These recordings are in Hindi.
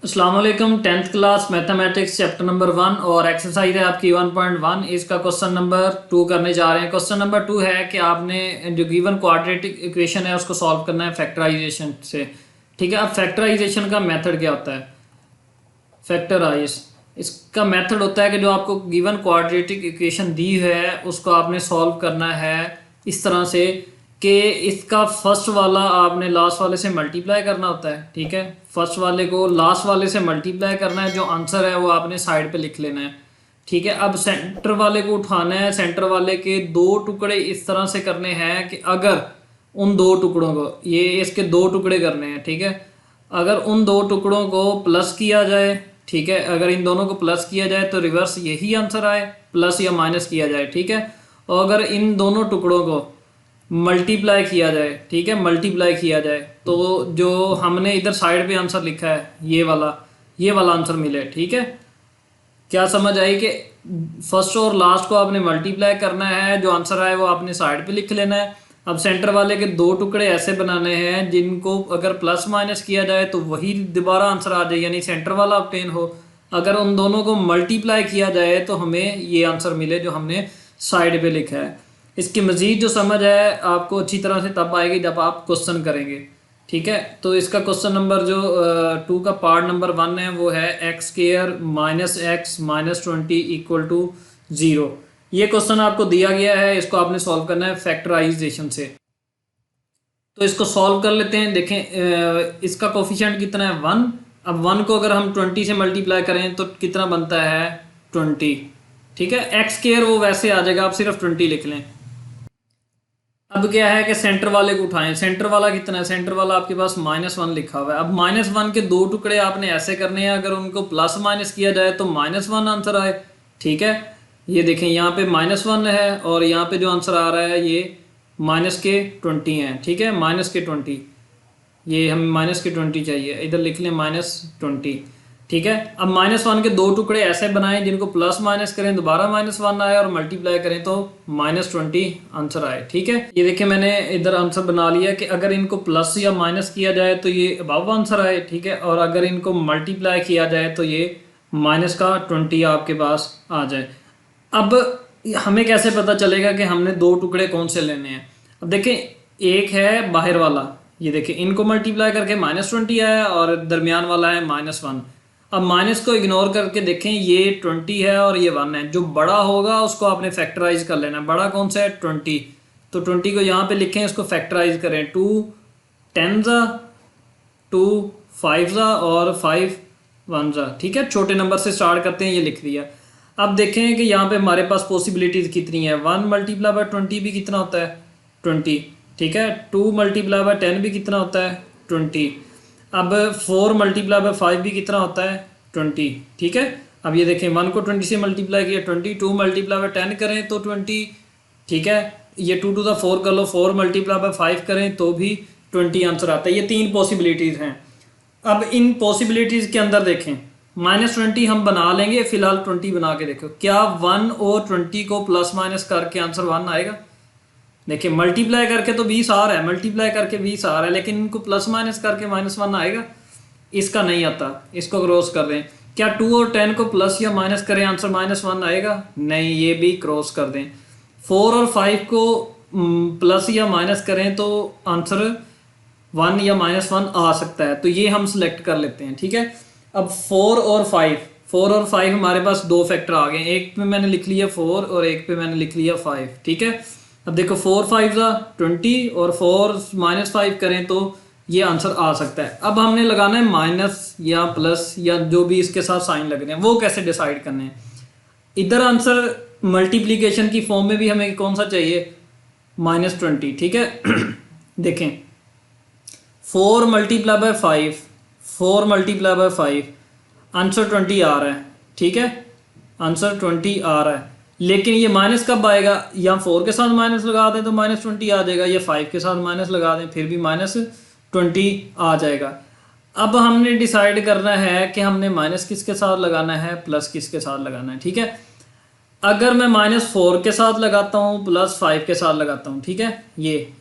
अस्सलाम वालेकुम। 10th class mathematics chapter number 1 और एक्सरसाइज है आपकी 1.1। इसका क्वेश्चन नंबर 2 करने जा रहे हैं। क्वेश्चन नंबर 2 है कि आपने जो गिवन क्वाड्रेटिक इक्वेशन है उसको सॉल्व करना है फैक्टराइजेशन से। ठीक है, अब फैक्टराइजेशन का मेथड क्या होता है? फैक्टराइज इसका मेथड होता है कि जो आपको गिवन क्वाड्रेटिक इक्वेशन दी है उसको आपने सॉल्व करना है इस तरह से कि इसका फर्स्ट वाला आपने लास्ट वाले से मल्टीप्लाई करना होता है। ठीक है, फर्स्ट वाले को लास्ट वाले से मल्टीप्लाई करना है, जो आंसर है वो आपने साइड पे लिख लेना है। ठीक है, अब सेंटर वाले को उठाना है। सेंटर वाले के दो टुकड़े इस तरह से करने हैं कि अगर उन दो टुकड़ों को, ये इसके दो टुकड़े करने हैं। ठीक है, अगर उन दो टुकड़ों को प्लस किया जाए, ठीक है, अगर इन दोनों को प्लस किया जाए तो रिवर्स यही आंसर आए, प्लस या माइनस किया जाए। ठीक है, और अगर इन दोनों टुकड़ों को मल्टीप्लाई किया जाए, ठीक है, मल्टीप्लाई किया जाए तो जो हमने इधर साइड पे आंसर लिखा है ये वाला आंसर मिले। ठीक है, क्या समझ आई कि फर्स्ट और लास्ट को आपने मल्टीप्लाई करना है, जो आंसर आए वो आपने साइड पे लिख लेना है। अब सेंटर वाले के दो टुकड़े ऐसे बनाने हैं जिनको अगर प्लस माइनस किया जाए तो वही दोबारा आंसर आ जाए, यानी सेंटर वाला ऑब्टेन हो। अगर उन दोनों को मल्टीप्लाई किया जाए तो हमें ये आंसर मिले जो हमने साइड पे लिखा है। इसकी मज़ीद जो समझ है आपको अच्छी तरह से तब आएगी जब आप क्वेश्चन करेंगे। ठीक है, तो इसका क्वेश्चन नंबर जो 2 का पार्ट नंबर 1 है वो है x square minus x minus 20 equal to 0। ये क्वेश्चन आपको दिया गया है, इसको आपने सॉल्व करना है फैक्टराइजेशन से। तो इसको सॉल्व कर लेते हैं। देखें इसका कोफिशिएंट कितना है 1। अब 1 को अगर हम 20 से मल्टीप्लाई करें तो कितना बनता है 20। ठीक है, एक्स स्क्वायर वो वैसे आ जाएगा, आप सिर्फ 20 लिख लें। अब क्या है कि सेंटर वाले को उठाएं। सेंटर वाला कितना है? सेंटर वाला आपके पास -1 लिखा हुआ है। अब -1 के दो टुकड़े आपने ऐसे करने हैं, अगर उनको प्लस माइनस किया जाए तो -1 आंसर आए। ठीक है, ये देखें यहाँ पे -1 है और यहाँ पे जो आंसर आ रहा है ये -20 है। ठीक है, -20, ये हमें -20 चाहिए, इधर लिख लें -20। ठीक है, अब -1 के दो टुकड़े ऐसे बनाएं जिनको प्लस माइनस करें दोबारा -1 आए और मल्टीप्लाई करें तो -20 आंसर आए। ठीक है, ये देखिए मैंने इधर आंसर बना लिया कि अगर इनको प्लस या माइनस किया जाए तो ये अबव आंसर आए। ठीक है, और अगर इनको मल्टीप्लाई किया जाए तो ये -20 आपके पास आ जाए। अब हमें कैसे पता चलेगा कि हमने दो टुकड़े कौन से लेने हैं? अब देखें, एक है बाहर वाला, ये देखिए इनको मल्टीप्लाई करके -20 आया और दरमियान वाला है -1। अब माइनस को इग्नोर करके देखें, ये 20 है और ये 1 है। जो बड़ा होगा उसको आपने फैक्टराइज कर लेना। बड़ा कौन सा है 20, तो 20 को यहाँ पे लिखें, इसको फैक्टराइज करें। 2 10 2 5 और 5 1। ठीक है, छोटे नंबर से स्टार्ट करते हैं, ये लिख दिया। अब देखें कि यहाँ पे हमारे पास पॉसिबिलिटीज़ कितनी है। 1 मल्टीप्लाई बाय 20 भी कितना होता है 20। ठीक है, 2 मल्टीप्लाई बाय 10 भी कितना होता है 20। अब 4 मल्टीप्लाई बाय 5 भी कितना होता है 20। ठीक है, अब ये देखें 1 को 20 से मल्टीप्लाई किया 20, 2 मल्टीप्लाई बाय 10 करें तो 20। ठीक है, ये 2 to the 4 कर लो, 4 मल्टीप्लाई बाय 5 करें तो भी 20 आंसर आता है। ये तीन पॉसिबिलिटीज़ हैं। अब इन पॉसिबिलिटीज़ के अंदर देखें, -20 हम बना लेंगे, फिलहाल 20 बना के देखो, क्या 1 और 20 को प्लस माइनस करके आंसर 1 आएगा? देखिए मल्टीप्लाई करके तो 20 आ रहा है, मल्टीप्लाई करके 20 आ रहा है, लेकिन इनको प्लस माइनस करके -1 आएगा? इसका नहीं आता। इसको क्रॉस कर दें। क्या 2 और 10 को प्लस या माइनस करें आंसर -1 आएगा? नहीं, ये भी क्रॉस कर दें। 4 और 5 को प्लस या माइनस करें तो आंसर 1 या -1 आ सकता है, तो ये हम सिलेक्ट कर लेते हैं। ठीक है, अब 4 और 5 हमारे पास दो फैक्टर आ गए। एक पे मैंने लिख लिया 4 और एक पे मैंने लिख लिया 5। ठीक है, अब देखो 4 5 20 और 4 -5 करें तो ये आंसर आ सकता है। अब हमने लगाना है माइनस या प्लस या जो भी इसके साथ साइन लग रहे हैं, वो कैसे डिसाइड करने हैं? इधर आंसर मल्टीप्लिकेशन की फॉर्म में भी हमें कौन सा चाहिए -20। ठीक है देखें 4 मल्टीप्लाई बाय 5 आंसर 20 आ रहा है। ठीक है, आंसर 20 आ रहा है, लेकिन ये माइनस कब आएगा? या 4 के साथ माइनस लगा दें तो -20 आ जाएगा, या 5 के साथ माइनस लगा दें फिर भी -20 आ जाएगा। अब हमने डिसाइड करना है कि हमने माइनस किसके साथ लगाना है, प्लस किसके साथ लगाना है। ठीक है, अगर मैं -4 के साथ लगाता हूँ +5 के साथ लगाता हूँ, ठीक है, ये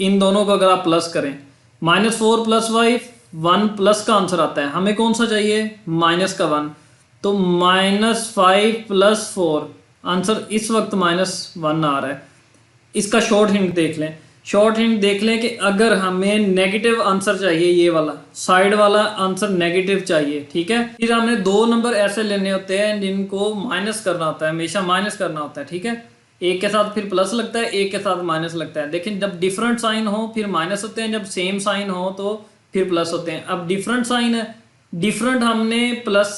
इन दोनों को अगर आप प्लस करें, -4 + 5 वन प्लस का आंसर आता है, हमें कौन सा चाहिए, माइनस का वन। तो -5 + 4 आंसर इस वक्त -1 आ रहा है। इसका शॉर्ट हिंट देख लें, शॉर्ट हिंट देख लें कि अगर हमें नेगेटिव आंसर चाहिए, ये वाला साइड वाला आंसर नेगेटिव चाहिए, ठीक है, फिर हमें 2 नंबर ऐसे लेने होते हैं जिनको माइनस करना होता है, हमेशा माइनस करना होता है, ठीक है। एक के साथ फिर प्लस लगता है, एक के साथ माइनस लगता है। लेकिन जब डिफरेंट साइन हो फिर माइनस होते हैं, जब सेम साइन हो तो फिर प्लस होते हैं। अब डिफरेंट साइन है, डिफरेंट हमने प्लस,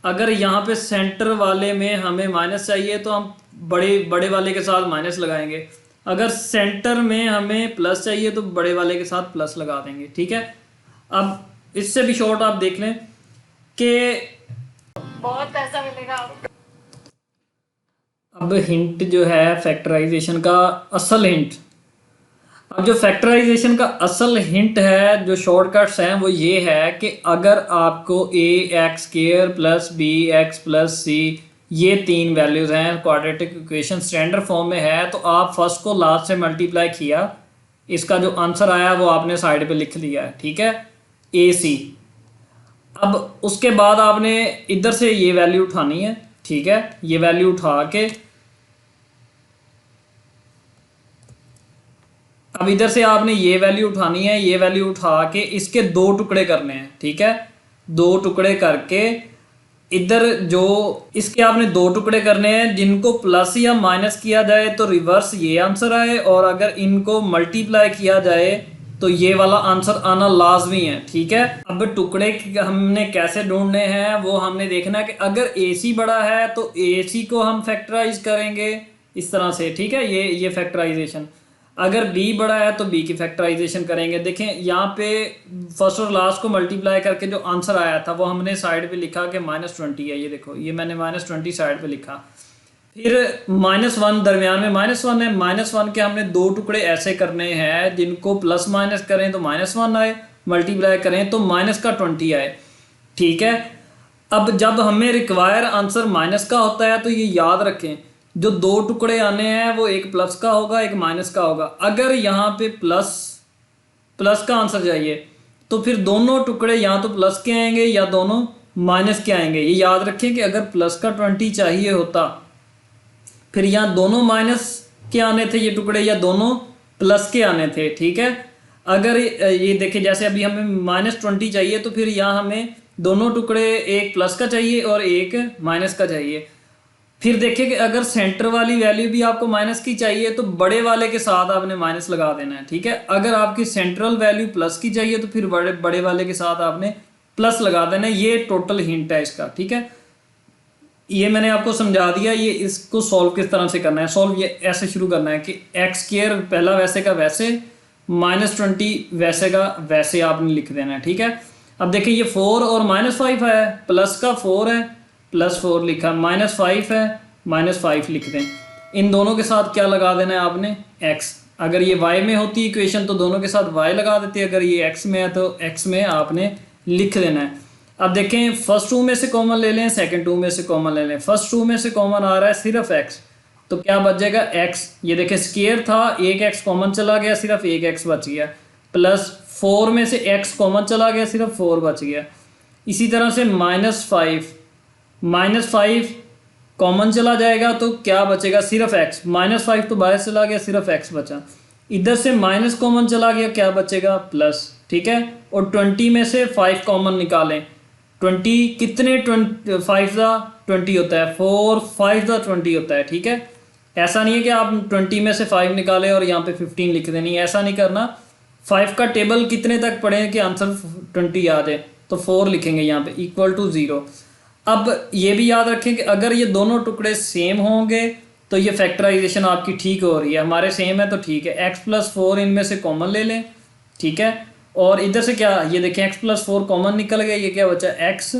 अगर यहाँ पे सेंटर वाले में हमें माइनस चाहिए तो हम बड़े बड़े वाले के साथ माइनस लगाएंगे, अगर सेंटर में हमें प्लस चाहिए तो बड़े वाले के साथ प्लस लगा देंगे, ठीक है। अब इससे भी शॉर्ट आप देख लें कि बहुत पैसा मिलेगा। अब हिंट जो है फैक्टराइजेशन का असल हिंट, अब जो फैक्टराइजेशन का असल हिंट है, जो शॉर्टकट्स हैं, वो ये है कि अगर आपको ax² + bx + c ये 3 वैल्यूज़ हैं, क्वाड्रेटिक इक्वेशन स्टैंडर्ड फॉर्म में है, तो आप फर्स्ट को लास्ट से मल्टीप्लाई किया, इसका जो आंसर आया वो आपने साइड पे लिख लिया है, ठीक है, AC। अब उसके बाद आपने इधर से ये वैल्यू उठानी है, ठीक है, ये वैल्यू उठा के अब इधर से आपने ये वैल्यू उठानी है, ये वैल्यू उठा के इसके 2 टुकड़े करने हैं, ठीक है, 2 टुकड़े करके इधर जो इसके आपने 2 टुकड़े करने हैं, जिनको प्लस या माइनस किया जाए तो रिवर्स ये आंसर आए, और अगर इनको मल्टीप्लाई किया जाए तो ये वाला आंसर आना लाजमी है, ठीक है। अब टुकड़े हमने कैसे ढूंढने हैं वो हमने देखना है कि अगर AC बड़ा है तो AC को हम फैक्टराइज करेंगे इस तरह से, ठीक है, ये फैक्टराइजेशन। अगर B बड़ा है तो B की फैक्टराइजेशन करेंगे। देखें यहाँ पे फर्स्ट और लास्ट को मल्टीप्लाई करके जो आंसर आया था वो हमने साइड पे लिखा कि -20 है, ये देखो, ये मैंने -20 साइड पे लिखा। फिर -1 दरमियान में -1 है, -1 के हमने 2 टुकड़े ऐसे करने हैं जिनको प्लस माइनस करें तो -1 आए, मल्टीप्लाई करें तो -20 आए, ठीक है। अब जब हमें रिक्वायर आंसर माइनस का होता है तो ये याद रखें, जो 2 टुकड़े आने हैं वो एक प्लस का होगा, एक माइनस का होगा। अगर यहाँ पे प्लस का आंसर चाहिए तो फिर दोनों टुकड़े या तो प्लस के आएंगे या दोनों माइनस के आएंगे। ये याद रखें कि अगर प्लस का 20 चाहिए होता फिर यहाँ दोनों माइनस के आने थे ये टुकड़े, या दोनों प्लस के आने थे, ठीक है। अगर ये देखिए जैसे अभी हमें -20 चाहिए तो फिर यहाँ हमें दोनों टुकड़े, एक प्लस का चाहिए और एक माइनस का चाहिए। फिर देखिए कि अगर सेंटर वाली वैल्यू भी आपको माइनस की चाहिए तो बड़े वाले के साथ आपने माइनस लगा देना है, ठीक है। अगर आपकी सेंट्रल वैल्यू प्लस की चाहिए तो फिर बड़े वाले के साथ आपने प्लस लगा देना है। ये टोटल हिंट है इसका, ठीक है। ये मैंने आपको समझा दिया। ये इसको सॉल्व किस तरह से करना है, सॉल्व ये ऐसे शुरू करना है कि x² पहला वैसे का वैसे, -20 वैसे का वैसे आपने लिख देना है, ठीक है। अब देखिए ये 4 और -5 है, प्लस का 4 है, +4 लिखा, -5 है, -5 लिख दें। इन दोनों के साथ क्या लगा देना है आपने, x। अगर ये y में होती इक्वेशन तो दोनों के साथ y लगा देते, अगर ये x में है तो x में आपने लिख देना है। अब देखें फर्स्ट 2 में से कॉमन ले लें, सेकंड 2 में से कॉमन ले लें। फर्स्ट 2 में से कॉमन आ रहा है सिर्फ x, तो क्या बच जाएगा x। ये देखें स्क्वायर था, एक x कॉमन चला गया, सिर्फ एक x बच गया। +4 में से x कॉमन चला गया, सिर्फ 4 बच गया। इसी तरह से -5 कॉमन चला जाएगा तो क्या बचेगा, सिर्फ x। -5 तो बाहर चला गया, सिर्फ x बचा। इधर से माइनस कॉमन चला गया, क्या बचेगा, प्लस, ठीक है। और 20 में से 5 कॉमन निकालें। 20 कितने 5 का 20 होता है, 4 5 का 20 होता है, ठीक है। ऐसा नहीं है कि आप 20 में से 5 निकालें और यहाँ पे 15 लिख देनी, ऐसा नहीं करना। 5 का टेबल कितने तक पढ़ें कि आंसर 20 आ जाए, तो 4 लिखेंगे यहाँ पे =0। अब ये भी याद रखें कि अगर ये दोनों टुकड़े सेम होंगे तो ये फैक्टराइजेशन आपकी ठीक हो रही है। हमारे सेम है तो ठीक है। x+4 इनमें से कॉमन ले लें, ठीक है। और इधर से क्या, ये देखें x+4 कॉमन निकल गया, ये क्या बचा x,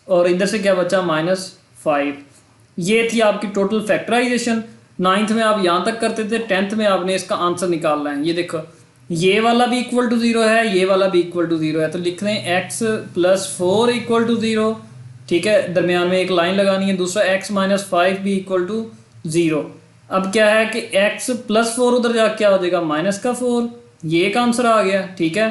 और इधर से क्या बचा -5। ये थी आपकी टोटल फैक्टराइजेशन। 9th में आप यहाँ तक करते थे, 10th में आपने इसका आंसर निकालना है। ये देखो ये वाला भी =0 है, ये वाला भी =0 है, तो लिख दें x+4 =0, ठीक है। दरमियान में एक लाइन लगानी है। दूसरा x-5 भी =0। अब क्या है कि x+4 उधर जाके क्या हो जाएगा, -4। ये एक आंसर आ गया, ठीक है।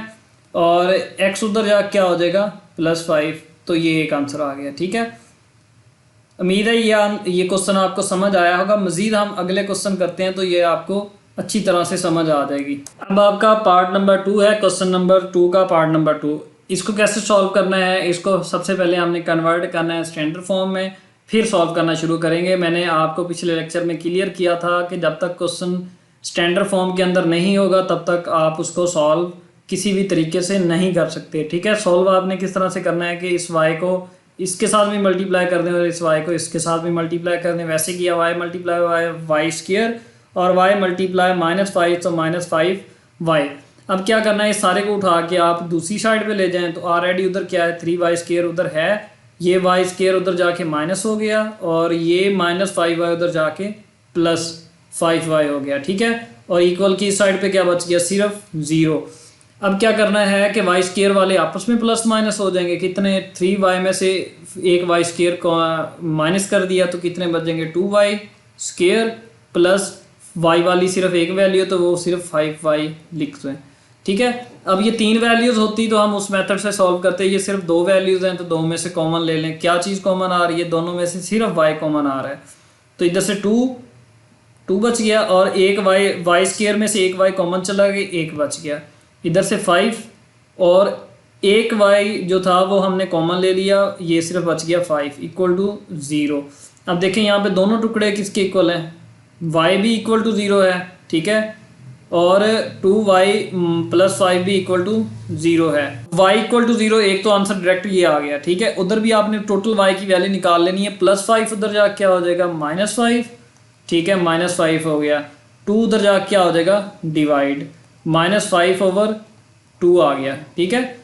और x उधर जा क्या हो जाएगा +5। तो ये एक आंसर आ गया। ठीक है, उम्मीद है ये क्वेश्चन आपको समझ आया होगा। मज़ीद हम अगले क्वेश्चन करते हैं तो ये आपको अच्छी तरह से समझ आ जाएगी। अब आपका पार्ट नंबर 2 है, क्वेश्चन नंबर 2 का पार्ट नंबर 2। इसको कैसे सॉल्व करना है, इसको सबसे पहले हमने कन्वर्ट करना है स्टैंडर्ड फॉर्म में, फिर सॉल्व करना शुरू करेंगे। मैंने आपको पिछले लेक्चर में क्लियर किया था कि जब तक क्वेश्चन स्टैंडर्ड फॉर्म के अंदर नहीं होगा तब तक आप उसको सॉल्व किसी भी तरीके से नहीं कर सकते। ठीक है, सॉल्व आपने किस तरह से करना है कि इस y को इसके साथ भी मल्टीप्लाई कर दें और इस y को इसके साथ भी मल्टीप्लाई कर दें। वैसे किया y मल्टीप्लाई वाई स्क्वायर और y मल्टीप्लाई -5 तो -5y। अब क्या करना है, इस सारे को उठा के आप दूसरी साइड पे ले जाएं तो ऑलरेडी उधर क्या है 3y² उधर है, ये y² उधर जाके माइनस हो गया और ये -5y उधर जाके +5y हो गया। ठीक है, और इक्वल की साइड पे क्या बच गया, सिर्फ 0। अब क्या करना है कि y² वाले आपस में प्लस माइनस हो जाएंगे। कितने 3y में से एक y² को माइनस कर दिया तो कितने बचेंगे 2y² प्लस y वाली सिर्फ एक वैल्यू तो वो सिर्फ 5y लिख दें। ठीक है, अब ये 3 वैल्यूज़ होती तो हम उस मेथड से सॉल्व करते। ये सिर्फ 2 वैल्यूज़ हैं तो 2 में से कॉमन ले लें। क्या चीज़ कॉमन आ रही है, दोनों में से सिर्फ y कॉमन आ रहा है तो इधर से 2 बच गया और एक y² में से एक y कॉमन चला गया, एक बच गया। इधर से 5 और एक y जो था वो हमने कॉमन ले लिया, ये सिर्फ बच गया 5 इक्वल टू 0। अब देखें यहाँ पे दोनों टुकड़े किसके इक्वल हैं, y भी इक्वल टू 0 है। ठीक है, और 2y + 5 भी इक्वल टू 0 है। y इक्वल टू 0, एक तो आंसर डायरेक्ट ये आ गया। ठीक है, उधर भी आपने टोटल y की वैल्यू निकाल लेनी है। +5 उधर जा क्या हो जाएगा -5। ठीक है, -5 हो गया। 2 उधर जा क्या हो जाएगा डिवाइड, -5/2 आ गया। ठीक है,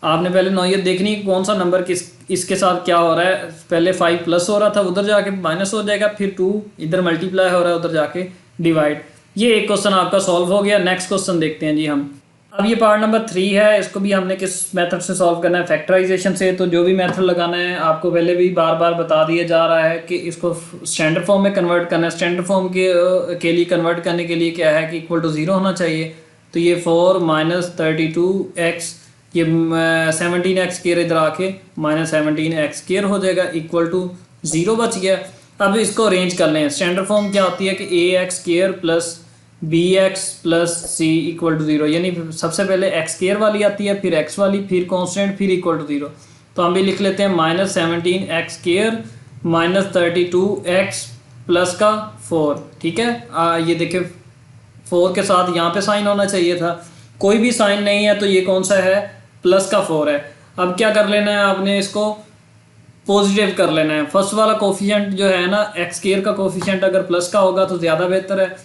आपने पहले नौयत देखनी कौन सा नंबर किस इसके साथ क्या हो रहा है। पहले 5 प्लस हो रहा था, उधर जाके माइनस हो जाएगा, फिर 2 इधर मल्टीप्लाई हो रहा है, उधर जाके डिवाइड। ये एक क्वेश्चन आपका सॉल्व हो गया। नेक्स्ट क्वेश्चन देखते हैं जी हम। अब ये पार्ट नंबर 3 है, इसको भी हमने किस मेथड से सॉल्व करना है, फैक्टराइजेशन से। तो जो भी मेथड लगाना है आपको पहले भी बार बार बता दिया जा रहा है कि इसको स्टैंडर्ड फॉर्म में कन्वर्ट करना है। स्टैंडर्ड फॉर्म के लिए कन्वर्ट करने के लिए क्या है कि इक्वल टू 0 होना चाहिए। तो ये 4 - 32x, ये 17x² इधर आके -17x² हो जाएगा, इक्वल टू 0 बच गया। अब इसको अरेंज कर लें। स्टैंडर्ड फॉर्म क्या होती है कि ax² + bx + c equal to 0, यानी सबसे पहले x² वाली आती है, फिर x वाली, फिर कांस्टेंट, फिर इक्वल टू 0। तो हम भी लिख लेते हैं -17x² - 32x प्लस का 4। ठीक है, ये देखिए 4 के साथ यहाँ पे साइन होना चाहिए था, कोई भी साइन नहीं है तो ये कौन सा है, प्लस का 4 है। अब क्या कर लेना है आपने, इसको पॉजिटिव कर लेना है। फर्स्ट वाला कोफिशिएंट जो है ना, x² का कोफिशिएंट अगर प्लस का होगा तो ज़्यादा बेहतर है।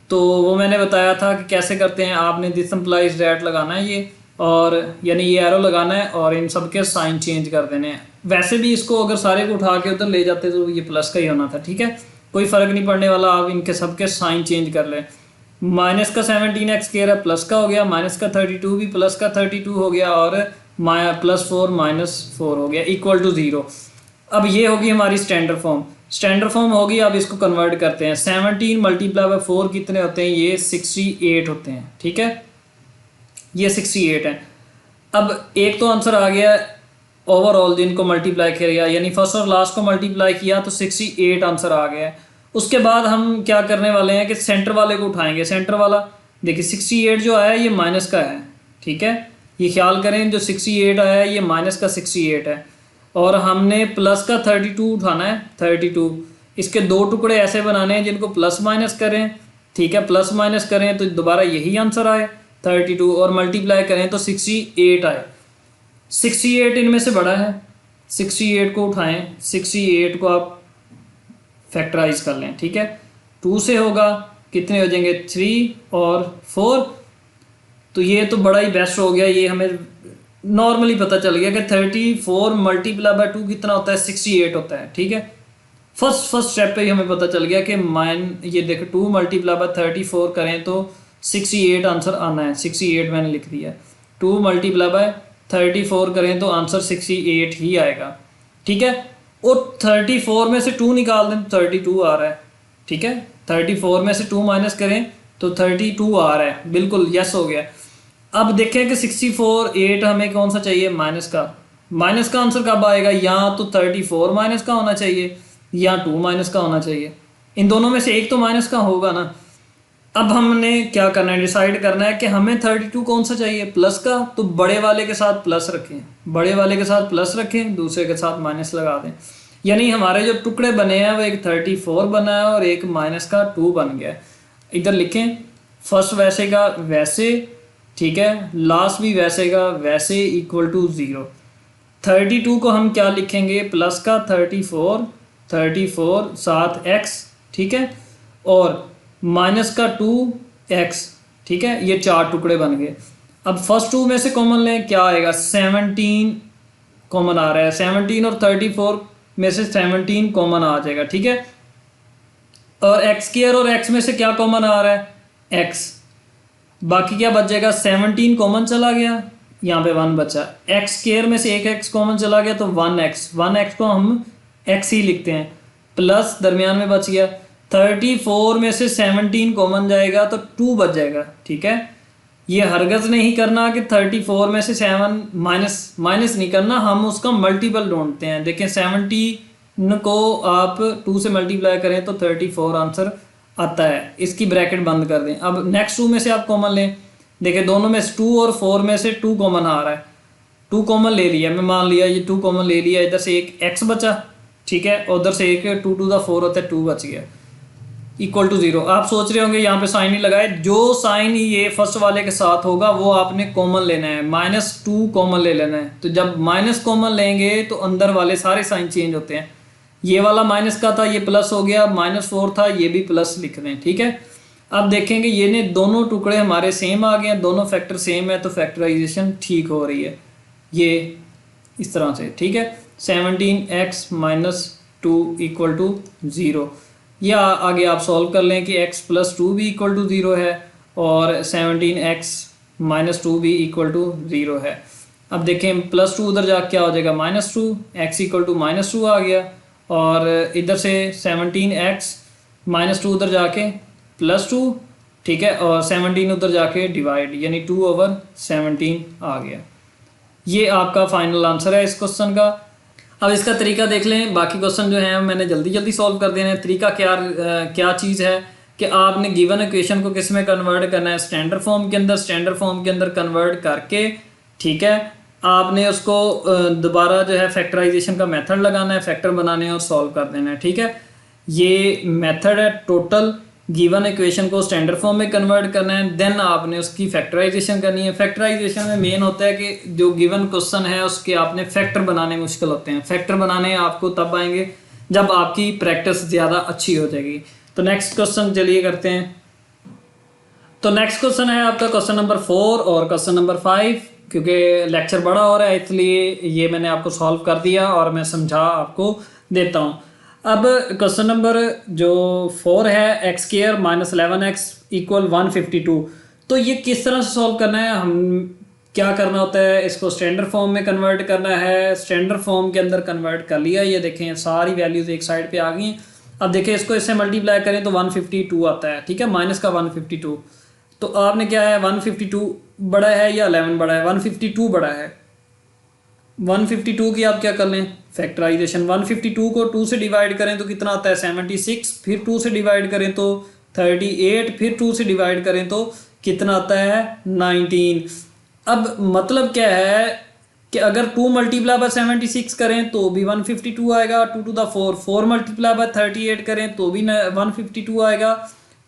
तो वो मैंने बताया था कि कैसे करते हैं। आपने दिस इम्प्लाइज दैट लगाना है ये, और यानी ये एरो लगाना है और इन सब के साइन चेंज कर देने हैं। वैसे भी इसको अगर सारे को उठा के उधर ले जाते तो ये प्लस का ही होना था। ठीक है, कोई फ़र्क नहीं पड़ने वाला, आप इनके सबके साइन चेंज कर लें। माइनस का 17x² है, प्लस का हो गया, माइनस का 32 भी प्लस का 32 हो गया, और +4 - 4 हो गया, इक्वल टू 0। अब ये होगी हमारी स्टैंडर्ड फॉर्म। स्टैंडर्ड फॉर्म होगी, अब इसको कन्वर्ट करते हैं। 17 × 4 कितने होते हैं, ये 68 होते हैं। ठीक है, ये 68 है। अब एक तो आंसर आ गया ओवरऑल जिनको मल्टीप्लाई किया, यानी फर्स्ट और लास्ट को मल्टीप्लाई किया तो 68 आंसर आ गया है। उसके बाद हम क्या करने वाले हैं कि सेंटर वाले को उठाएंगे। सेंटर वाला देखिए 68 जो आया ये माइनस का है। ठीक है, ये ख्याल करें, जो 68 आया है ये माइनस का 68 है, और हमने प्लस का 32 उठाना है। 32 इसके दो टुकड़े ऐसे बनाने हैं जिनको प्लस माइनस करें। ठीक है, प्लस माइनस करें तो दोबारा यही आंसर आए 32, और मल्टीप्लाई करें तो 68 आए। 68 इनमें से बड़ा है, 68 को उठाएं, 68 को आप फैक्टराइज कर लें। ठीक है, 2 से होगा, कितने हो जाएंगे 3 और 4। तो ये तो बड़ा ही बेस्ट हो गया, ये हमें नॉर्मली पता चल गया कि 34 × 2 कितना होता है, 68 होता है। ठीक है, फर्स्ट स्टेप पे ही हमें पता चल गया कि ये देखो 2 × 34 करें तो 68 आंसर आना है। 68 मैंने लिख दिया। 2 × 34 करें तो आंसर 68 ही आएगा। ठीक है, और 34 में से 2 निकाल दें तो 32 आ रहा है। ठीक है, 34 में से 2 माइनस करें तो 32 आ रहा है, बिल्कुल यस हो गया। अब देखें कि 64 8 हमें कौन सा चाहिए, माइनस का आंसर कब आएगा, या तो 34 माइनस का होना चाहिए या 2 माइनस का होना चाहिए, इन दोनों में से एक तो माइनस का होगा ना। अब हमने क्या करना है, डिसाइड करना है कि हमें 32 कौन सा चाहिए, प्लस का, तो बड़े वाले के साथ प्लस रखें, बड़े वाले के साथ प्लस रखें, दूसरे के साथ माइनस लगा दें। यानी हमारे जो टुकड़े बने हैं वो एक 34 बना है और एक माइनस का 2 बन गया है। इधर लिखें, फर्स्ट वैसे का वैसे, ठीक है, लास्ट भी वैसे का वैसे, इक्वल टू 0। 32 को हम क्या लिखेंगे, प्लस का 34 साथ x, ठीक है, और माइनस का 2x, ठीक है, ये 4 टुकड़े बन गए। अब फर्स्ट 2 में से कॉमन लें, क्या आएगा, 17 कॉमन आ रहा है, 17 और 34 में से 17 कॉमन आ जाएगा, ठीक है। और एक्स स्क्वायर और x में से क्या कॉमन आ रहा है, x, बाकी क्या बच जाएगा, 17 कॉमन चला गया, यहाँ पे 1 बचा, एक्स स्क्वायर में से एक x कॉमन चला गया तो 1x को हम x ही लिखते हैं, प्लस दरमियान में बच गया, 34 में से 17 कॉमन जाएगा तो 2 बच जाएगा, ठीक है। ये हरगज़ नहीं करना कि 34 में से 7 माइनस नहीं करना, हम उसका मल्टीपल ढूंढते हैं। देखें 17 को आप 2 से मल्टीप्लाई करें तो 34 आंसर आता है, इसकी ब्रैकेट बंद कर दें। अब नेक्स्ट 2 में से आप कॉमन लें, देखिए दोनों में 2 और 4 में से 2 कॉमन आ रहा है, 2 कॉमन ले लिया, मैं मान लिया ये 2 कॉमन ले लिया, इधर से एक x बचा, ठीक है, उधर से एक 2 टू द 4 होता है, 2 बच गया, इक्वल टू 0। आप सोच रहे होंगे यहाँ पे साइन ही लगाए, जो साइन ये फर्स्ट वाले के साथ होगा वो आपने कॉमन लेना है, -2 कॉमन ले लेना है। तो जब माइनस कॉमन लेंगे तो अंदर वाले सारे साइन चेंज होते हैं, ये वाला माइनस का था ये प्लस हो गया, -4 था ये भी प्लस लिख दें, ठीक है। अब देखेंगे ये ने दोनों टुकड़े हमारे सेम आ गए हैं, दोनों फैक्टर सेम है तो फैक्टराइजेशन ठीक हो रही है, ये इस तरह से, ठीक है। 17x - 2 इक्वल टू 0, या आगे आप सॉल्व कर लें कि x + 2 भी इक्वल टू 0 है और 17x - 2 भी इक्वल टू 0 है। अब देखें +2 उधर जा क्या हो जाएगा, -2, x इक्वल टू -2 आ गया, और इधर से 17x - 2 उधर जाके +2, ठीक है, और 17 उधर जाके डिवाइड, यानी 2/17 आ गया। ये आपका फाइनल आंसर है इस क्वेश्चन का। अब इसका तरीका देख लें, बाकी क्वेश्चन जो हैं मैंने जल्दी सॉल्व कर देने हैं। तरीका क्या चीज़ है कि आपने गिवन इक्वेशन को किस में कन्वर्ट करना है, स्टैंडर्ड फॉर्म के अंदर, स्टैंडर्ड फॉर्म के अंदर कन्वर्ट करके, ठीक है, आपने उसको दोबारा जो है फैक्टराइजेशन का मेथड लगाना है, फैक्टर बनाने और सॉल्व कर देना है, ठीक है। ये मेथड है टोटल, गिवन इक्वेशन को स्टैंडर्ड फॉर्म में कन्वर्ट करना है, देन आपने उसकी फैक्टराइजेशन करनी है। फैक्टराइजेशन में मेन होता है कि जो गिवन क्वेश्चन है उसके आपने फैक्टर बनाने मुश्किल होते हैं, फैक्टर बनाने आपको तब आएंगे जब आपकी प्रैक्टिस ज़्यादा अच्छी हो जाएगी। तो नेक्स्ट क्वेश्चन चलिए करते हैं। तो नेक्स्ट क्वेश्चन है आपका क्वेश्चन नंबर 4 और क्वेश्चन नंबर 5, क्योंकि लेक्चर बड़ा हो रहा है इसलिए ये मैंने आपको सॉल्व कर दिया और मैं समझा आपको देता हूँ। अब क्वेश्चन नंबर जो 4 है, x² - 11x = 152, तो ये किस तरह से सॉल्व करना है, हम क्या करना होता है, इसको स्टैंडर्ड फॉर्म में कन्वर्ट करना है। स्टैंडर्ड फॉर्म के अंदर कन्वर्ट कर लिया, ये देखें सारी वैल्यूज़ एक साइड पे आ गई। अब देखें इसको इससे मल्टीप्लाई करें तो 152 आता है, ठीक है, माइनस का 152, तो आपने क्या है, 152 बड़ा है या 11 बड़ा है, 152 बड़ा है। 152 की आप क्या कर लें, फैक्टराइजेशन, 152 को 2 से डिवाइड करें तो कितना आता है, 76, फिर 2 से डिवाइड करें तो 38, फिर 2 से डिवाइड करें तो कितना आता है, 19। अब मतलब क्या है कि अगर 2 × 76 करें तो भी 152 आएगा, 2 to the 4, 4 × 38 करें तो भी 152 आएगा,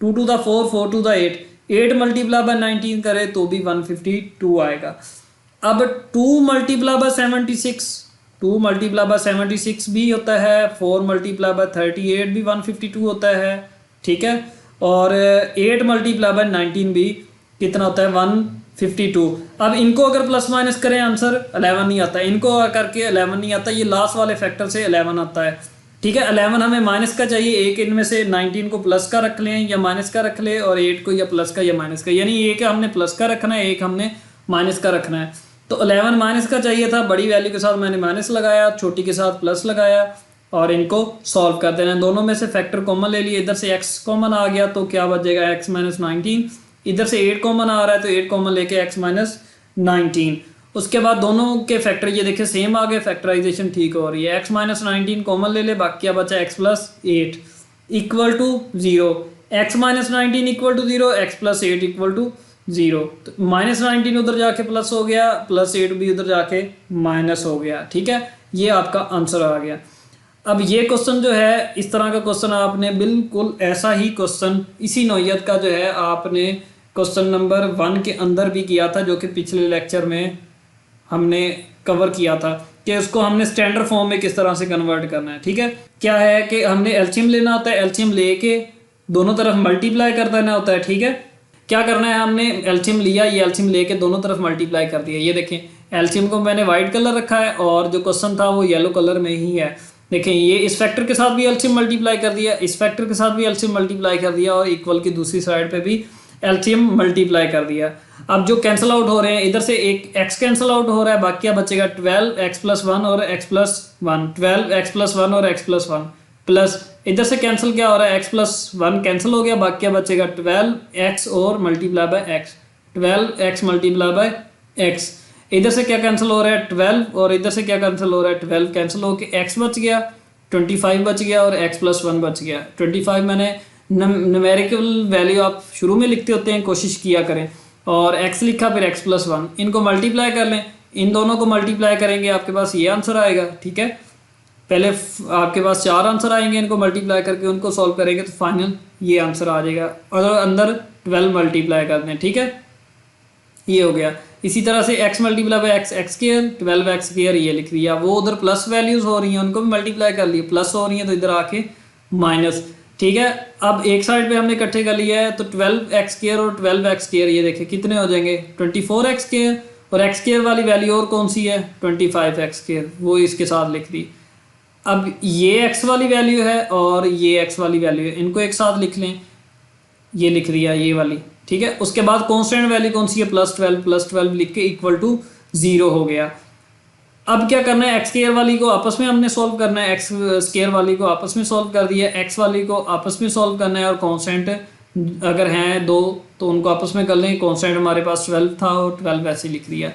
2 to the 4, 4 to the 8, 8 × 19 करें तो भी 152 आएगा। अब 2 × 76, 2 × 76 भी होता है, 4 × 38 भी 152 होता है, ठीक है, और 8 × 19 भी कितना होता है, 152। अब इनको अगर प्लस माइनस करें आंसर 11 नहीं आता, इनको करके 11 नहीं आता, ये लास्ट वाले फैक्टर से 11 आता है, ठीक है। 11 हमें माइनस का चाहिए, एक इनमें से 19 को प्लस का रख लें या माइनस का रख लें, और 8 को या प्लस का या माइनस का, यानी एक हमने प्लस का रखना है, एक हमने माइनस का रखना है। तो 11 माइनस का चाहिए था, बड़ी वैल्यू के साथ मैंने माइनस लगाया, छोटी के साथ प्लस लगाया, और इनको सॉल्व कर देना है। दोनों में से फैक्टर कॉमन ले लिए, इधर से x कॉमन आ गया तो क्या बच जाएगा, x - 19 इधर से 8 कॉमन आ रहा है तो 8 कॉमन लेके x माइनस 19। उसके बाद दोनों के फैक्टर ये देखें सेम आ गए, फैक्टराइजेशन ठीक हो रही है। x माइनस 19 कॉमन ले ले, बाकी क्या बचा x plus 8 equal to 0। x minus 19 equal to 0, x plus 8 equal to 0। तो माइनस 19 उधर जाके प्लस हो गया, प्लस 8 भी उधर जाके माइनस हो गया। ठीक है, ये आपका आंसर आ गया। अब ये क्वेश्चन जो है, इस तरह का क्वेश्चन आपने बिल्कुल ऐसा ही क्वेश्चन इसी नौइयत का जो है आपने क्वेश्चन नंबर 1 के अंदर भी किया था, जो कि पिछले लेक्चर में हमने कवर किया था कि उसको हमने स्टैंडर्ड फॉर्म में किस तरह से कन्वर्ट करना है। ठीक है, क्या है कि हमने एलसीएम लेना होता है, एलसीएम लेके दोनों तरफ मल्टीप्लाई कर देना होता है। ठीक है, क्या करना है, हमने एलसीएम लिया, ये एलसीएम लेके दोनों तरफ मल्टीप्लाई कर दिया। ये देखें एलसीएम को मैंने वाइट कलर रखा है और जो क्वेश्चन था वो येलो कलर में ही है। देखें ये इस फैक्टर के साथ भी एलसीएम मल्टीप्लाई कर दिया, इस फैक्टर के साथ भी एलसीएम मल्टीप्लाई कर दिया और इक्वल की दूसरी साइड पे भी एलसीएम मल्टीप्लाई कर दिया। अब जो कैंसिल आउट हो रहे हैं, इधर से एक x कैंसिल आउट हो रहा है, बाकी क्या बचेगा 12x प्लस 1 और x प्लस 1, 12x प्लस 1 और x प्लस 1 प्लस इधर से कैंसिल क्या हो रहा है, x प्लस 1 कैंसिल हो गया, बाकी क्या बचेगा 12x और multiply by x, 12x multiply by x। इधर से क्या कैंसिल हो रहा है 12 और इधर से क्या कैंसिल हो रहा है 12 कैंसिल हो के x बच गया, 25 बच गया और x प्लस 1 बच गया। 25 मैंने न्यूमेरिकल वैल्यू आप शुरू में लिखते होते हैं, कोशिश किया करें, और x लिखा फिर x प्लस 1, इनको मल्टीप्लाई कर लें, इन दोनों को मल्टीप्लाई करेंगे आपके पास ये आंसर आएगा। ठीक है, पहले आपके पास 4 आंसर आएंगे, इनको मल्टीप्लाई करके उनको सॉल्व करेंगे तो फाइनल ये आंसर आ जाएगा और अंदर 12 मल्टीप्लाई कर दें। ठीक है, ये हो गया। इसी तरह से x multiply by x, x square, 12x square ये लिख दिया। वो उधर प्लस वैल्यूज हो रही हैं, उनको भी मल्टीप्लाई कर लिए, प्लस हो रही हैं तो इधर आके माइनस। ठीक है, अब एक साइड पे हमने इकट्ठे कर लिया है तो 12x स्क्वायर और 12x स्क्वायर ये देखें कितने हो जाएंगे 24x स्क्वायर, और x स्क्वायर वाली वैल्यू और कौन सी है 25x स्क्वायर, वो इसके साथ लिख दी। अब ये x वाली वैल्यू है और ये x वाली वैल्यू है, इनको एक साथ लिख लें, ये लिख दिया ये वाली। ठीक है, उसके बाद कांस्टेंट वैल्यू कौन सी है प्लस 12 लिख के इक्वल टू 0 हो गया। अब क्या करना है, एक्स स्क्वायर वाली को आपस में हमने सॉल्व करना है, एक्स स्क्वायर वाली को आपस में सॉल्व कर दिया, एक्स वाली को आपस में सॉल्व करना है, और कांस्टेंट अगर हैं 2 तो उनको आपस में कर लें। कांस्टेंट हमारे पास 12 था और 12 ऐसे लिख दिया।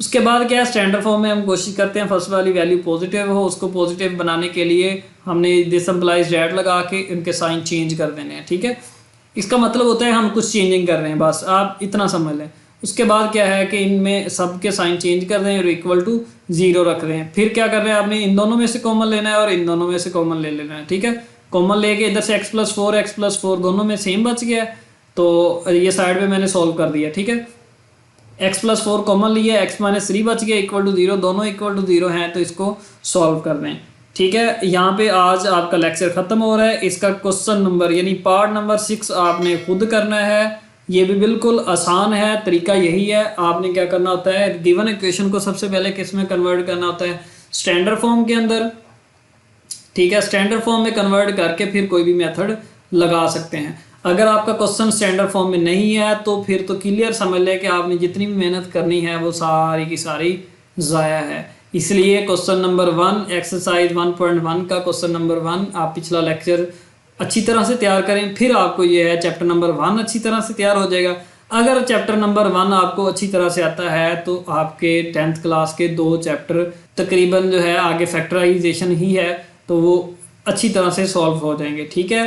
उसके बाद क्या है, स्टैंडर्ड फॉर्म में हम कोशिश करते हैं फर्स्ट वाली वैल्यू पॉजिटिव हो, उसको पॉजिटिव बनाने के लिए हमने दिस इम्प्लाइज दैट लगा के इनके साइन चेंज कर देने हैं। ठीक है, इसका मतलब होता है हम कुछ चेंजिंग कर रहे हैं, बस आप इतना समझ लें। उसके बाद क्या है कि इनमें सबके साइन चेंज कर रहे हैं और इक्वल टू 0 रख रहे हैं। फिर क्या कर रहे हैं, आपने इन दोनों में से कॉमन लेना है और इन दोनों में से कॉमन ले लेना है। ठीक है, कॉमन लेके इधर से x प्लस 4 दोनों में सेम बच गया, तो ये साइड पे मैंने सॉल्व कर दिया। ठीक है, x प्लस 4 कॉमन लिया, x माइनस 3 बच गया इक्वल टू 0, दोनों इक्वल टू 0 हैं तो इसको सॉल्व कर दें। ठीक है, यहाँ पे आज आपका लेक्चर ख़त्म हो रहा है। इसका क्वेश्चन नंबर यानी पार्ट नंबर 6 आपने खुद करना है। ये भी बिल्कुल आसान है, तरीका यही है। आपने क्या करना होता है, गिवन इक्वेशन को सबसे पहले किस में कन्वर्ट करना होता है, स्टैंडर्ड फॉर्म के अंदर। ठीक है, स्टैंडर्ड फॉर्म में कन्वर्ट करके फिर कोई भी मेथड लगा सकते हैं। अगर आपका क्वेश्चन स्टैंडर्ड फॉर्म में नहीं है तो फिर तो क्लियर समझ लें कि आपने जितनी भी मेहनत करनी है वो सारी की सारी ज़ाया है। इसलिए क्वेश्चन नंबर 1 एक्सरसाइज 1.1 का क्वेश्चन नंबर 1 आप पिछला लेक्चर अच्छी तरह से तैयार करें, फिर आपको ये है चैप्टर नंबर 1 अच्छी तरह से तैयार हो जाएगा। अगर चैप्टर नंबर 1 आपको अच्छी तरह से आता है तो आपके 10th क्लास के 2 चैप्टर तकरीबन जो है आगे फैक्टराइजेशन ही है तो वो अच्छी तरह से सॉल्व हो जाएंगे। ठीक है,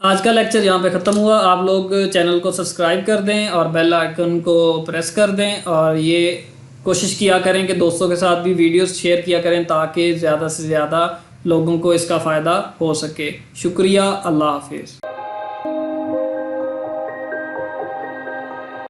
आज का लेक्चर यहाँ पे ख़त्म हुआ। आप लोग चैनल को सब्सक्राइब कर दें और बेल आइकन को प्रेस कर दें, और ये कोशिश किया करें कि दोस्तों के साथ भी वीडियोस शेयर किया करें ताकि ज़्यादा से ज़्यादा लोगों को इसका फ़ायदा हो सके। शुक्रिया, अल्लाह हाफिज़।